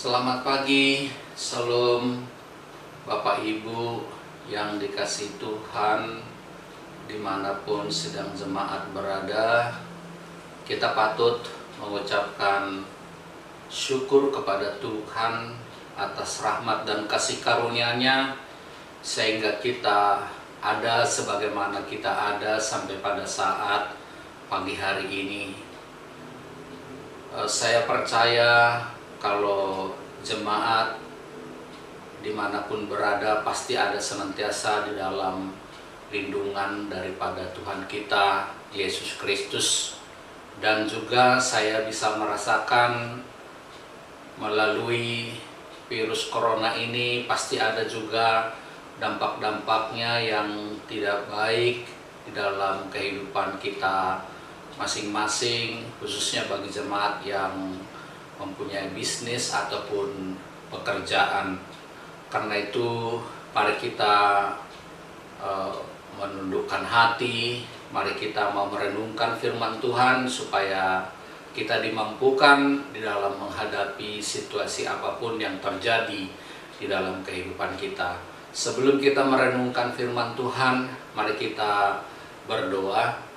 Selamat pagi, Shalom Bapak Ibu yang dikasihi Tuhan, dimanapun sedang jemaat berada. Kita patut mengucapkan syukur kepada Tuhan atas rahmat dan kasih karunia-Nya, sehingga kita ada sebagaimana kita ada sampai pada saat pagi hari ini. Saya percaya kalau jemaat dimanapun berada pasti ada senantiasa di dalam lindungan daripada Tuhan kita Yesus Kristus. Dan juga saya bisa merasakan melalui virus corona ini pasti ada juga dampak-dampaknya yang tidak baik di dalam kehidupan kita masing-masing, khususnya bagi jemaat yang mempunyai bisnis ataupun pekerjaan. Karena itu mari kita menundukkan hati, mari kita mau merenungkan firman Tuhan supaya kita dimampukan di dalam menghadapi situasi apapun yang terjadi di dalam kehidupan kita. Sebelum kita merenungkan firman Tuhan, mari kita berdoa.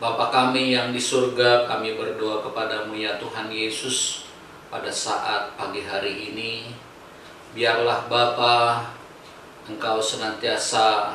Bapa kami yang di surga, kami berdoa kepadamu ya Tuhan Yesus pada saat pagi hari ini. Biarlah Bapa, Engkau senantiasa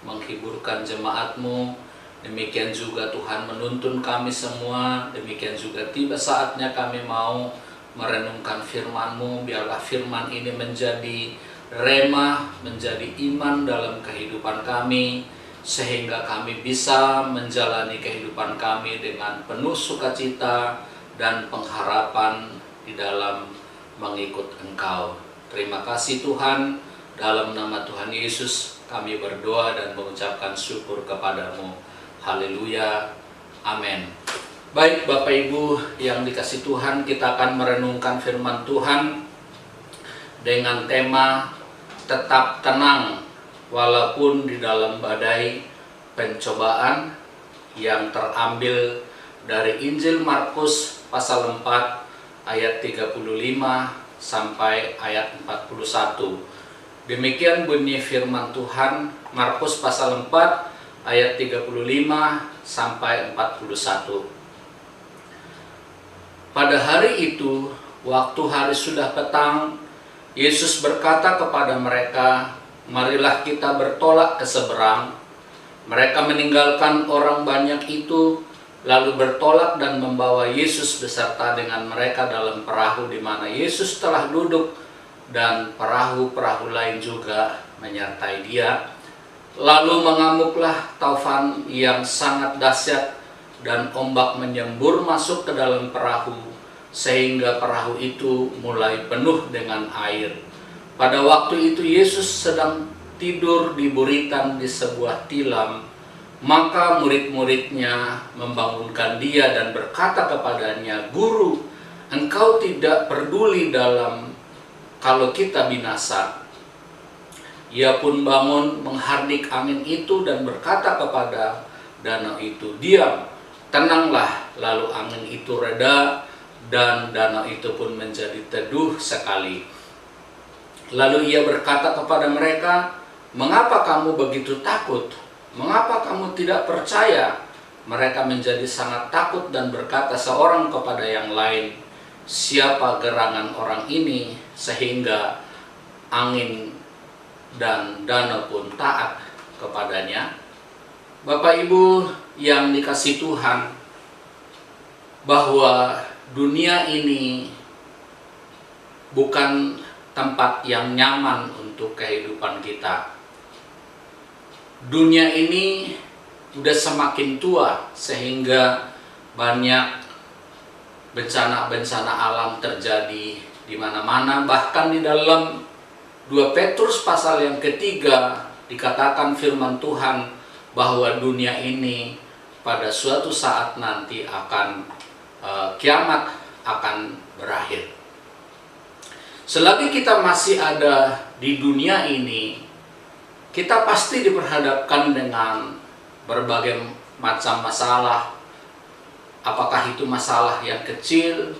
menghiburkan jemaat-Mu. Demikian juga Tuhan menuntun kami semua. Demikian juga tiba saatnya kami mau merenungkan firman-Mu. Biarlah firman ini menjadi rema, menjadi iman dalam kehidupan kami, sehingga kami bisa menjalani kehidupan kami dengan penuh sukacita dan pengharapan di dalam mengikut Engkau. Terima kasih Tuhan, dalam nama Tuhan Yesus kami berdoa dan mengucapkan syukur kepadamu. Haleluya, amin. Baik Bapak Ibu yang dikasihi Tuhan, kita akan merenungkan firman Tuhan dengan tema tetap tenang walaupun di dalam badai pencobaan, yang terambil dari Injil Markus pasal 4 ayat 35 sampai ayat 41. Demikian bunyi firman Tuhan, Markus pasal 4 ayat 35 sampai 41. Pada hari itu, waktu hari sudah petang, Yesus berkata kepada mereka, "Marilah kita bertolak ke seberang." Mereka meninggalkan orang banyak itu, lalu bertolak dan membawa Yesus beserta dengan mereka dalam perahu di mana Yesus telah duduk, dan perahu-perahu lain juga menyertai Dia. Lalu mengamuklah taufan yang sangat dahsyat, dan ombak menyembur masuk ke dalam perahu, sehingga perahu itu mulai penuh dengan air. Pada waktu itu Yesus sedang tidur di buritan di sebuah tilam. Maka murid-muridnya membangunkan Dia dan berkata kepadanya, "Guru, Engkau tidak peduli kalau kita binasa." Ia pun bangun menghardik angin itu dan berkata kepada danau itu, "Diam, tenanglah." Lalu angin itu reda dan danau itu pun menjadi teduh sekali. Lalu Ia berkata kepada mereka, "Mengapa kamu begitu takut? Mengapa kamu tidak percaya?" Mereka menjadi sangat takut dan berkata seorang kepada yang lain, "Siapa gerangan orang ini sehingga angin dan danau pun taat kepadanya?" Bapak Ibu yang dikasihi Tuhan, bahwa dunia ini bukan tempat yang nyaman untuk kehidupan kita. Dunia ini udah semakin tua sehingga banyak bencana-bencana alam terjadi di mana-mana. Bahkan di dalam 2 Petrus pasal yang ketiga dikatakan firman Tuhan bahwa dunia ini pada suatu saat nanti akan kiamat akan berakhir. Selagi kita masih ada di dunia ini, kita pasti diperhadapkan dengan berbagai macam masalah. Apakah itu masalah yang kecil,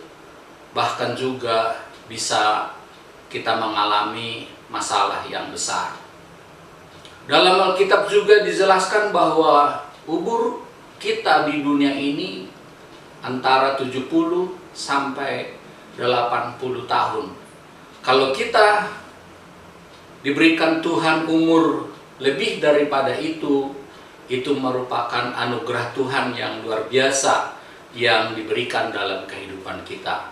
bahkan juga bisa kita mengalami masalah yang besar. Dalam Alkitab juga dijelaskan bahwa umur kita di dunia ini antara 70 sampai 80 tahun. Kalau kita diberikan Tuhan umur lebih daripada itu merupakan anugerah Tuhan yang luar biasa yang diberikan dalam kehidupan kita.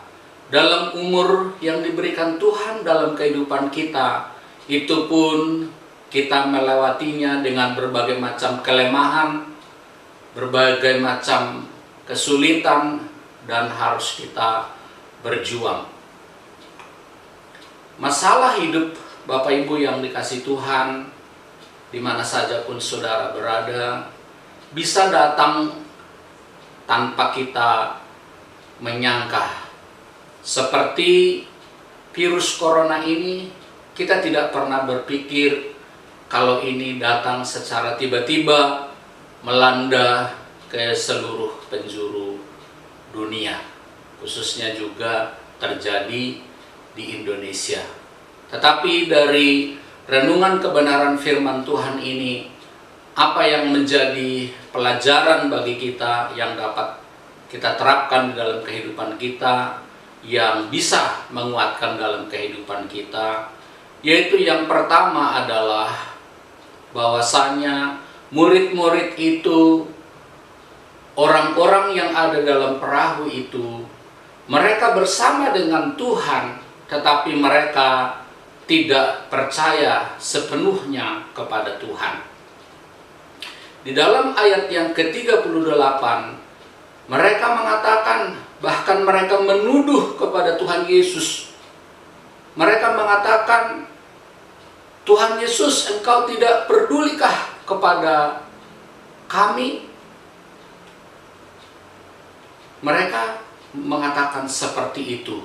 Dalam umur yang diberikan Tuhan dalam kehidupan kita, itu pun kita melewatinya dengan berbagai macam kelemahan, berbagai macam kesulitan, dan harus kita berjuang. Masalah hidup Bapak Ibu yang dikasih Tuhan, di mana saja pun saudara berada, bisa datang tanpa kita menyangka. Seperti virus corona ini, kita tidak pernah berpikir kalau ini datang secara tiba-tiba melanda ke seluruh penjuru dunia, khususnya juga terjadi di Indonesia. Tetapi dari renungan kebenaran firman Tuhan ini, apa yang menjadi pelajaran bagi kita yang dapat kita terapkan di dalam kehidupan kita, yang bisa menguatkan dalam kehidupan kita, yaitu yang pertama adalah bahwasanya murid-murid itu, orang-orang yang ada dalam perahu itu, mereka bersama dengan Tuhan, tetapi mereka tidak percaya sepenuhnya kepada Tuhan. Di dalam ayat yang ke-38, mereka mengatakan, bahkan mereka menuduh kepada Tuhan Yesus. Mereka mengatakan, Tuhan Yesus, Engkau tidak pedulikah kepada kami? Mereka mengatakan seperti itu.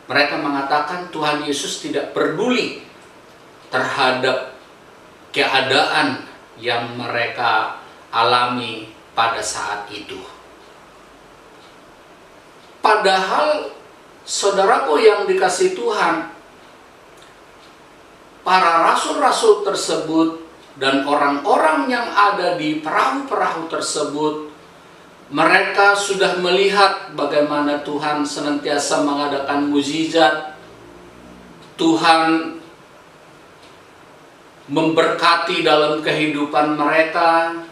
Mereka mengatakan Tuhan Yesus tidak peduli terhadap keadaan yang mereka alami pada saat itu. Padahal saudaraku yang dikasihi Tuhan, para rasul-rasul tersebut dan orang-orang yang ada di perahu-perahu tersebut, mereka sudah melihat bagaimana Tuhan senantiasa mengadakan mukjizat. Tuhan memberkati dalam kehidupan mereka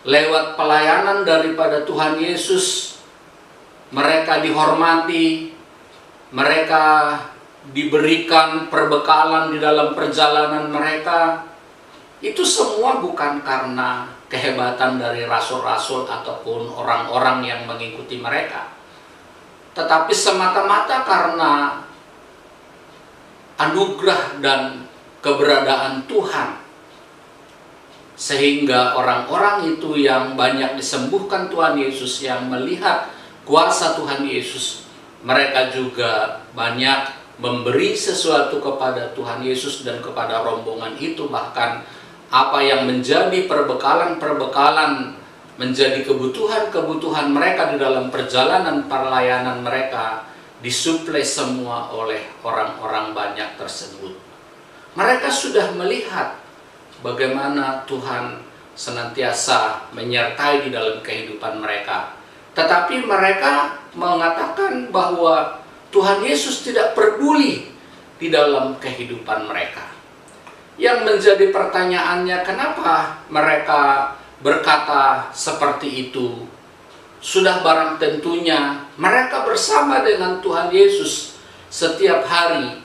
lewat pelayanan daripada Tuhan Yesus. Mereka dihormati, mereka diberikan perbekalan di dalam perjalanan mereka. Itu semua bukan karena kehebatan dari rasul-rasul ataupun orang-orang yang mengikuti mereka, tetapi semata-mata karena anugerah dan keberadaan Tuhan. Sehingga orang-orang itu yang banyak disembuhkan Tuhan Yesus, yang melihat kuasa Tuhan Yesus, mereka juga banyak memberi sesuatu kepada Tuhan Yesus dan kepada rombongan itu. Bahkan apa yang menjadi perbekalan-perbekalan, menjadi kebutuhan-kebutuhan mereka di dalam perjalanan pelayanan mereka, disuplai semua oleh orang-orang banyak tersebut. Mereka sudah melihat bagaimana Tuhan senantiasa menyertai di dalam kehidupan mereka. Tetapi mereka mengatakan bahwa Tuhan Yesus tidak peduli di dalam kehidupan mereka. Yang menjadi pertanyaannya, kenapa mereka berkata seperti itu? Sudah barang tentunya mereka bersama dengan Tuhan Yesus setiap hari.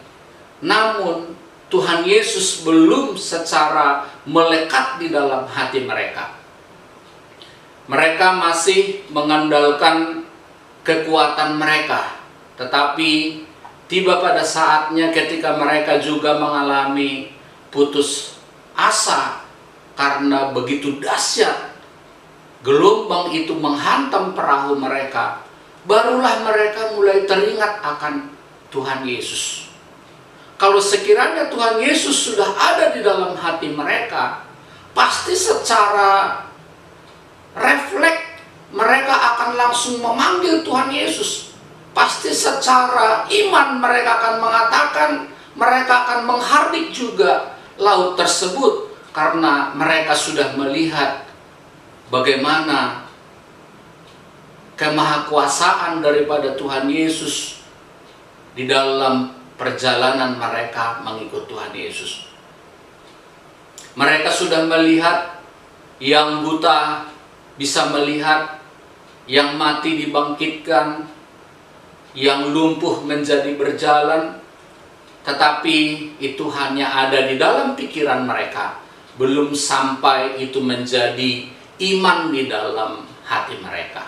Namun Tuhan Yesus belum secara melekat di dalam hati mereka. Mereka masih mengandalkan kekuatan mereka. Tetapi tiba pada saatnya ketika mereka juga mengalami putus asa karena begitu dahsyat gelombang itu menghantam perahu mereka, barulah mereka mulai teringat akan Tuhan Yesus. Kalau sekiranya Tuhan Yesus sudah ada di dalam hati mereka, pasti secara refleks mereka akan langsung memanggil Tuhan Yesus. pasti secara iman mereka akan mengatakan, mereka akan menghardik juga laut tersebut, karena mereka sudah melihat bagaimana kemahakuasaan daripada Tuhan Yesus di dalam perjalanan mereka mengikut Tuhan Yesus. Mereka sudah melihat yang buta bisa melihat, yang mati dibangkitkan, yang lumpuh menjadi berjalan, tetapi itu hanya ada di dalam pikiran mereka, belum sampai itu menjadi iman di dalam hati mereka.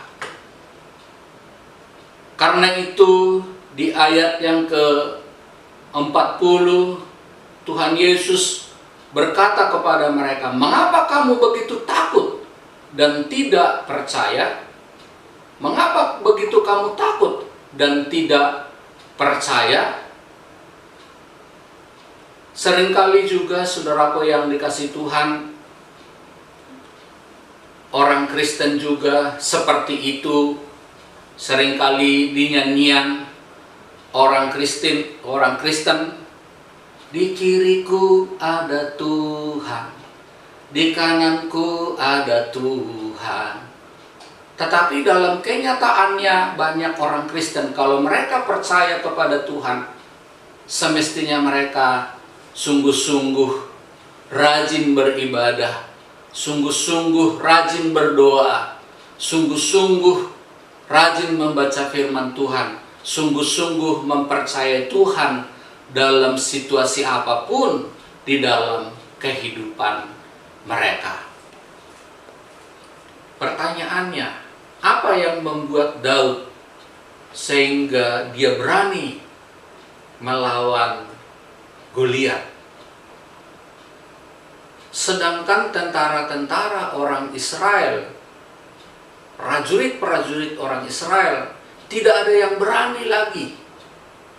Karena itu di ayat yang ke-40 Tuhan Yesus berkata kepada mereka, "Mengapa kamu begitu takut dan tidak percaya?" Mengapa begitu kamu takut dan tidak percaya? Seringkali juga saudaraku yang dikasihi Tuhan, orang Kristen juga seperti itu. Seringkali dinyanyian orang Kristen, di kiriku ada Tuhan, di kananku ada Tuhan. Tetapi dalam kenyataannya banyak orang Kristen, kalau mereka percaya kepada Tuhan, semestinya mereka sungguh-sungguh rajin beribadah, sungguh-sungguh rajin berdoa, sungguh-sungguh rajin membaca firman Tuhan, sungguh-sungguh mempercayai Tuhan dalam situasi apapun di dalam kehidupan mereka. Pertanyaannya, apa yang membuat Daud sehingga dia berani melawan Goliat? Sedangkan tentara-tentara orang Israel, prajurit-prajurit orang Israel, tidak ada yang berani lagi.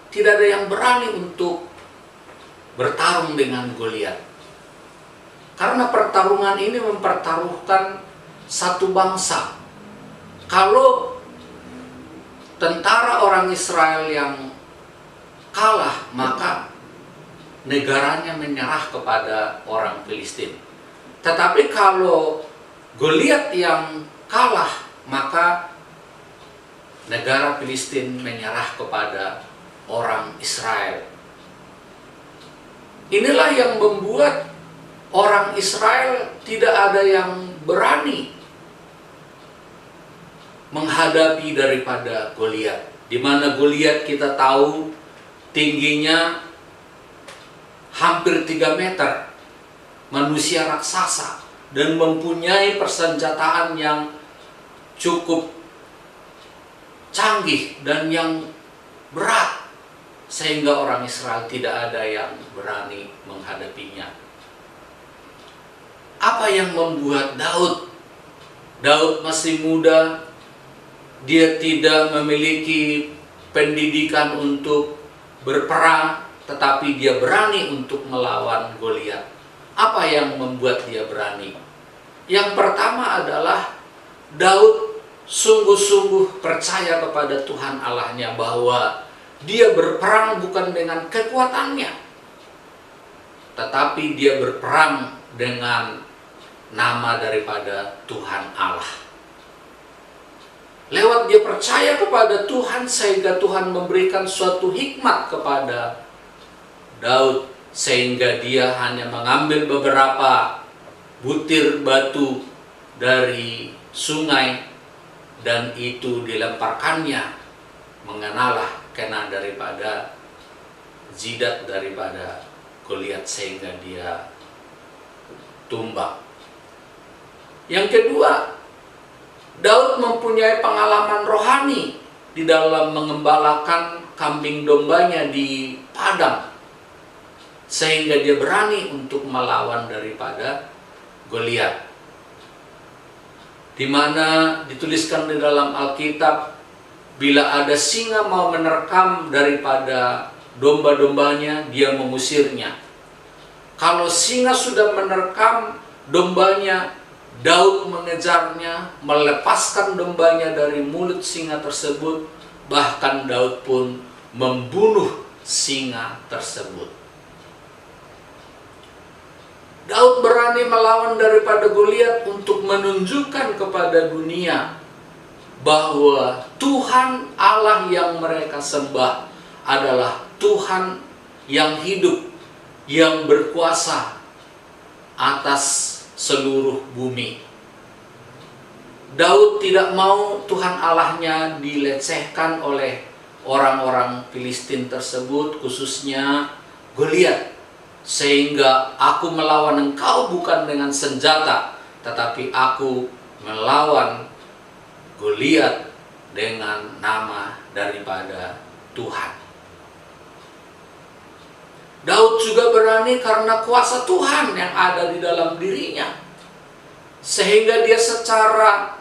Tidak ada yang berani untuk bertarung dengan Goliat. Karena pertarungan ini mempertaruhkan satu bangsa. Kalau tentara orang Israel yang kalah, maka negaranya menyerah kepada orang Filistin. Tetapi kalau Goliat yang kalah, maka negara Filistin menyerah kepada orang Israel. Inilah yang membuat orang Israel tidak ada yang berani menghadapi daripada Goliat. Di mana Goliat kita tahu tingginya hampir 3 meter, manusia raksasa, dan mempunyai persenjataan yang cukup canggih dan yang berat, sehingga orang Israel tidak ada yang berani menghadapinya. Apa yang membuat Daud masih muda, dia tidak memiliki pendidikan untuk berperang, tetapi dia berani untuk melawan Goliat. Apa yang membuat dia berani? Yang pertama adalah Daud sungguh-sungguh percaya kepada Tuhan Allahnya, bahwa dia berperang bukan dengan kekuatannya, tetapi dia berperang dengan nama daripada Tuhan Allah. Lewat dia percaya kepada Tuhan, sehingga Tuhan memberikan suatu hikmat kepada Daud, sehingga dia hanya mengambil beberapa butir batu dari sungai, dan itu dilemparkannya mengenalah kena daripada jidat daripada Goliat, sehingga dia tumbang. Yang kedua, Daud mempunyai pengalaman rohani di dalam mengembalakan kambing dombanya di padang, sehingga dia berani untuk melawan daripada Goliat. Di mana dituliskan di dalam Alkitab, bila ada singa mau menerkam daripada domba-dombanya, dia mengusirnya. Kalau singa sudah menerkam dombanya, Daud mengejarnya, melepaskan dombanya dari mulut singa tersebut, bahkan Daud pun membunuh singa tersebut. Daud berani melawan daripada Goliat untuk menunjukkan kepada dunia bahwa Tuhan Allah yang mereka sembah adalah Tuhan yang hidup, yang berkuasa atas seluruh bumi. Daud tidak mau Tuhan Allahnya dilecehkan oleh orang-orang Filistin tersebut, khususnya Goliat. Sehingga aku melawan engkau bukan dengan senjata, tetapi aku melawan Goliat dengan nama daripada Tuhan. Daud juga berani karena kuasa Tuhan yang ada di dalam dirinya. Sehingga dia secara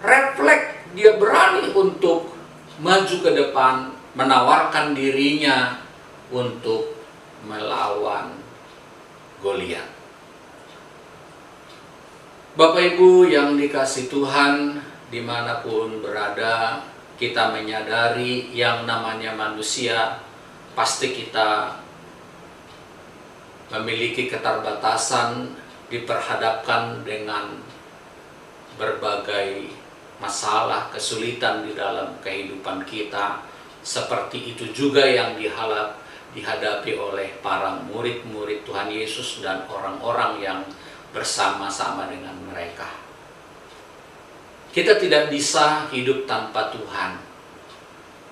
refleks, dia berani untuk maju ke depan, menawarkan dirinya untuk melawan Goliat. Bapak Ibu yang dikasih Tuhan, dimanapun berada, kita menyadari yang namanya manusia, pasti kita memiliki keterbatasan, diperhadapkan dengan berbagai masalah, kesulitan di dalam kehidupan kita. Seperti itu juga yang dihadapi oleh para murid-murid Tuhan Yesus dan orang-orang yang bersama-sama dengan mereka. Kita tidak bisa hidup tanpa Tuhan.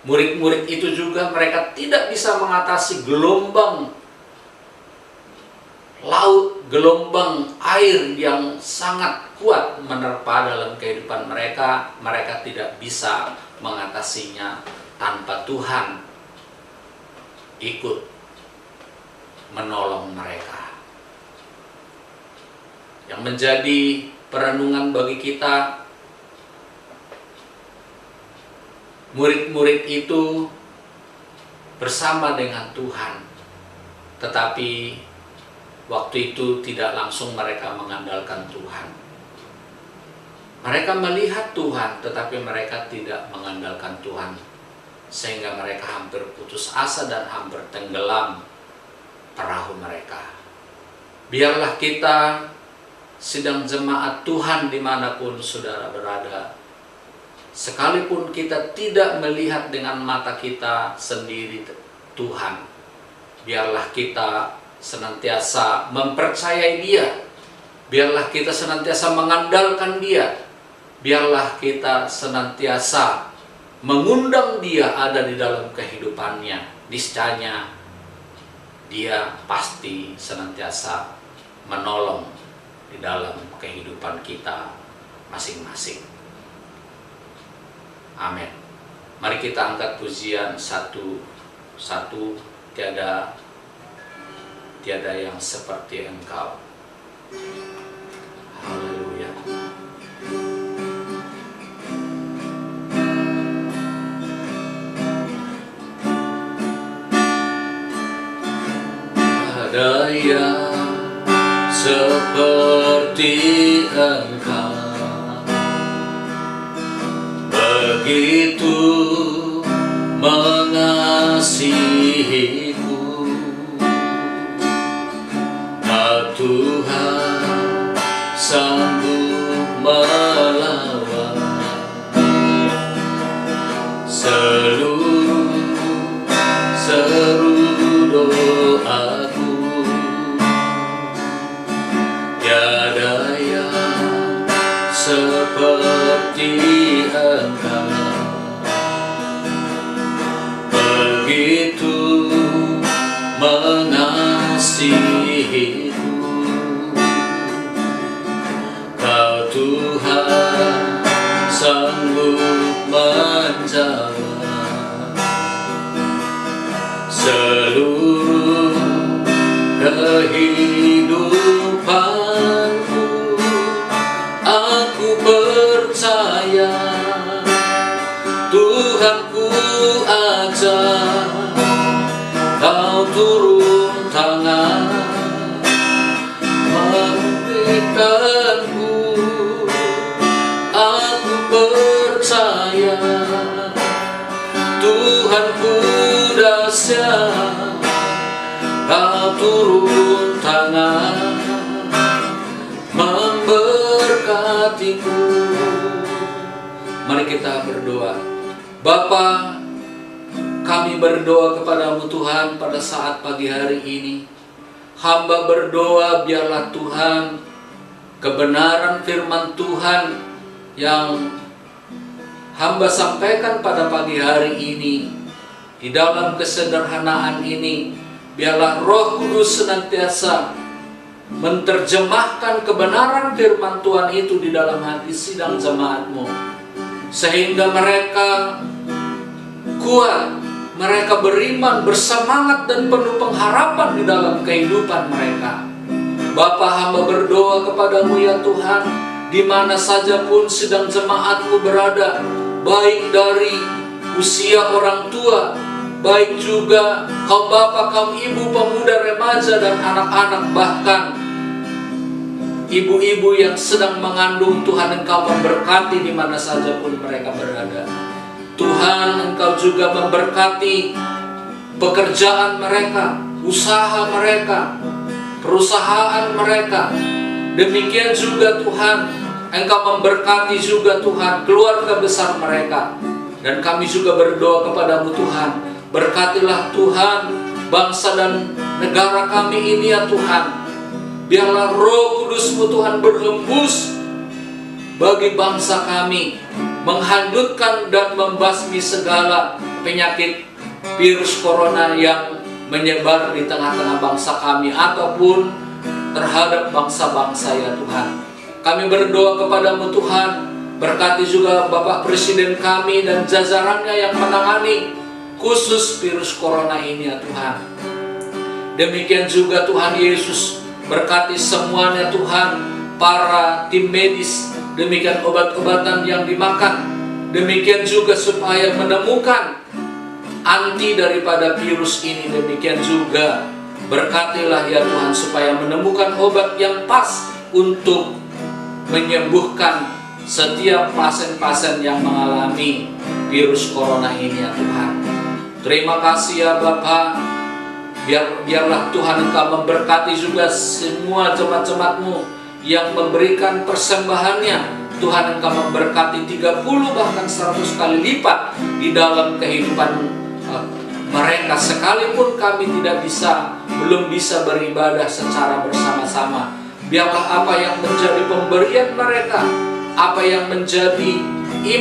Murid-murid itu juga mereka tidak bisa mengatasi gelombang laut, gelombang air yang sangat kuat menerpa dalam kehidupan mereka. Mereka tidak bisa mengatasinya tanpa Tuhan ikut menolong mereka. Yang menjadi perenungan bagi kita, murid-murid itu bersama dengan Tuhan, tetapi waktu itu tidak langsung mereka mengandalkan Tuhan. Mereka melihat Tuhan, tetapi mereka tidak mengandalkan Tuhan, sehingga mereka hampir putus asa dan hampir tenggelam perahu mereka. Biarlah kita sedang jemaat Tuhan dimanapun saudara berada, sekalipun kita tidak melihat dengan mata kita sendiri Tuhan, biarlah kita senantiasa mempercayai Dia, biarlah kita senantiasa mengandalkan Dia, biarlah kita senantiasa mengundang Dia ada di dalam kehidupannya. Niscaya Dia pasti senantiasa menolong di dalam kehidupan kita masing-masing. Amin. Mari kita angkat pujian satu-satu, tiada yang seperti Engkau. Haleluya. Tiada yang seperti Engkau, begitu mengasihiku. Tuhan sanggup melawan seluruh seru doaku. Tiada yang seperti Engkau, begitu mengasihiku. Tuhan sanggup menjawab seluruh kehidupanku. Aku percaya Tuhanku ajak Kau turun tangan memberikanku. Aku percaya Tuhanku dahsyat, Kau turun tangan memberkatiku. Mari kita berdoa. Bapa, kami berdoa kepadamu Tuhan pada saat pagi hari ini. Hamba berdoa biarlah Tuhan kebenaran firman Tuhan yang hamba sampaikan pada pagi hari ini, di dalam kesederhanaan ini, biarlah Roh Kudus senantiasa menterjemahkan kebenaran firman Tuhan itu di dalam hati sidang jemaat-Mu, sehingga mereka kuat, mereka beriman, bersemangat dan penuh pengharapan di dalam kehidupan mereka. Bapa, hamba berdoa kepadamu ya Tuhan, di mana saja pun sidang jemaat-Mu berada, baik dari usia orang tua, baik juga kaum bapak, kaum ibu, pemuda, remaja, dan anak-anak, bahkan ibu-ibu yang sedang mengandung. Tuhan, Engkau memberkati di mana saja pun mereka berada. Tuhan, Engkau juga memberkati pekerjaan mereka, usaha mereka, perusahaan mereka. Demikian juga Tuhan, Engkau memberkati juga Tuhan keluarga besar mereka. Dan kami juga berdoa kepadamu Tuhan, berkatilah Tuhan bangsa dan negara kami ini ya Tuhan. Biarlah Roh Kudus-Mu Tuhan berhembus bagi bangsa kami, menghanyutkan dan membasmi segala penyakit virus corona yang menyebar di tengah-tengah bangsa kami ataupun terhadap bangsa-bangsa ya Tuhan. Kami berdoa kepadamu Tuhan, berkati juga Bapak Presiden kami dan jajarannya yang menangani khusus virus corona ini ya Tuhan. Demikian juga Tuhan Yesus, berkati semuanya Tuhan, para tim medis, demikian obat-obatan yang dimakan, demikian juga supaya menemukan anti daripada virus ini. Demikian juga berkatilah ya Tuhan supaya menemukan obat yang pas untuk menyembuhkan setiap pasien-pasien yang mengalami virus corona ini ya Tuhan. Terima kasih ya Bapa. Biarlah Tuhan Engkau memberkati juga semua jemaat-jemaat-Mu yang memberikan persembahannya. Tuhan, Engkau memberkati 30 bahkan 100 kali lipat di dalam kehidupan mereka, sekalipun kami belum bisa beribadah secara bersama-sama. Biarlah apa yang menjadi pemberian mereka, apa yang menjadi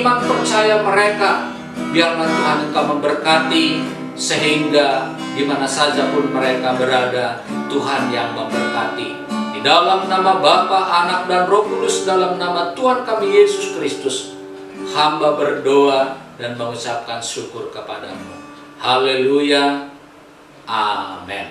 iman percaya mereka, biarlah Tuhan Engkau memberkati, sehingga di mana saja pun mereka berada, Tuhan yang memberkati. Dalam nama Bapa, Anak, dan Roh Kudus, dalam nama Tuhan kami Yesus Kristus, hamba berdoa dan mengucapkan syukur kepadamu. Haleluya. Amin.